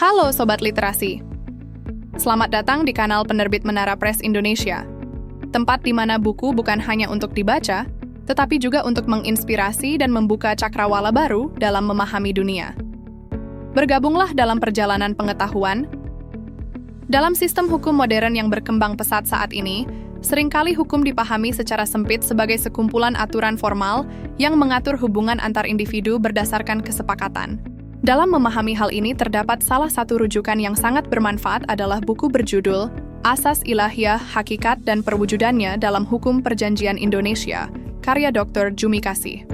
Halo Sobat Literasi. Selamat datang di kanal penerbit Menara Press Indonesia. Tempat di mana buku bukan hanya untuk dibaca, tetapi juga untuk menginspirasi dan membuka cakrawala baru dalam memahami dunia. Bergabunglah dalam perjalanan pengetahuan. Dalam sistem hukum modern yang berkembang pesat saat ini, seringkali hukum dipahami secara sempit sebagai sekumpulan aturan formal yang mengatur hubungan antar individu berdasarkan kesepakatan. Dalam memahami hal ini terdapat salah satu rujukan yang sangat bermanfaat adalah buku berjudul Asas Ilahiyah, Hakikat dan Perwujudannya dalam Hukum Perjanjian Indonesia, karya Dr. Jumi Kasih.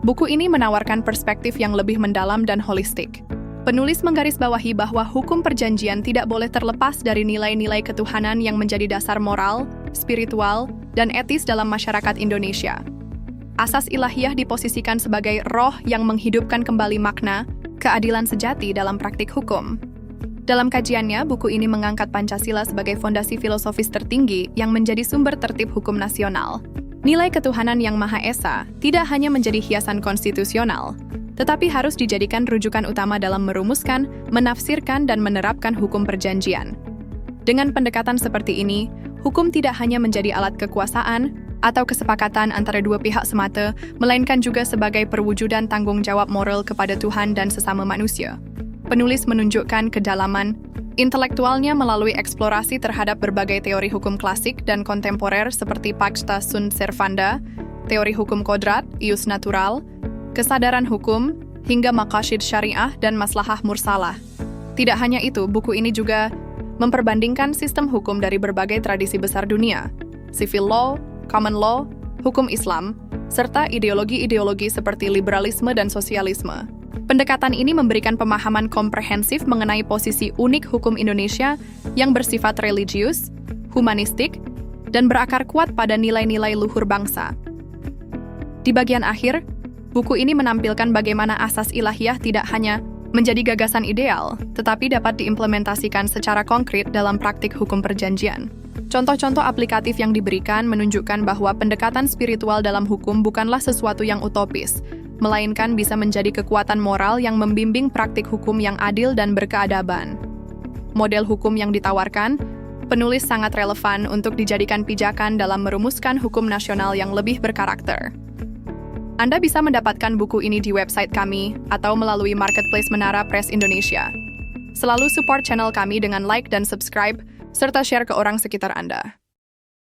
Buku ini menawarkan perspektif yang lebih mendalam dan holistik. Penulis menggarisbawahi bahwa hukum perjanjian tidak boleh terlepas dari nilai-nilai ketuhanan yang menjadi dasar moral, spiritual, dan etis dalam masyarakat Indonesia. Asas ilahiyah diposisikan sebagai roh yang menghidupkan kembali makna, keadilan sejati dalam praktik hukum. Dalam kajiannya, buku ini mengangkat Pancasila sebagai fondasi filosofis tertinggi yang menjadi sumber tertib hukum nasional. Nilai ketuhanan yang Maha Esa tidak hanya menjadi hiasan konstitusional, tetapi harus dijadikan rujukan utama dalam merumuskan, menafsirkan, dan menerapkan hukum perjanjian. Dengan pendekatan seperti ini, hukum tidak hanya menjadi alat kekuasaan atau kesepakatan antara dua pihak semata, melainkan juga sebagai perwujudan tanggung jawab moral kepada Tuhan dan sesama manusia. Penulis menunjukkan kedalaman intelektualnya melalui eksplorasi terhadap berbagai teori hukum klasik dan kontemporer seperti Pacta sunt servanda, teori hukum kodrat, ius natural, kesadaran hukum, hingga maqasid syariah dan maslahah mursalah. Tidak hanya itu, buku ini juga memperbandingkan sistem hukum dari berbagai tradisi besar dunia, civil law, common law, hukum Islam, serta ideologi-ideologi seperti liberalisme dan sosialisme. Pendekatan ini memberikan pemahaman komprehensif mengenai posisi unik hukum Indonesia yang bersifat religius, humanistik, dan berakar kuat pada nilai-nilai luhur bangsa. Di bagian akhir, buku ini menampilkan bagaimana asas ilahiyah tidak hanya menjadi gagasan ideal, tetapi dapat diimplementasikan secara konkret dalam praktik hukum perjanjian. Contoh-contoh aplikatif yang diberikan menunjukkan bahwa pendekatan spiritual dalam hukum bukanlah sesuatu yang utopis, melainkan bisa menjadi kekuatan moral yang membimbing praktik hukum yang adil dan berkeadaban. Model hukum yang ditawarkan, penulis sangat relevan untuk dijadikan pijakan dalam merumuskan hukum nasional yang lebih berkarakter. Anda bisa mendapatkan buku ini di website kami atau melalui marketplace Menara Press Indonesia. Selalu support channel kami dengan like dan subscribe, serta share ke orang sekitar Anda.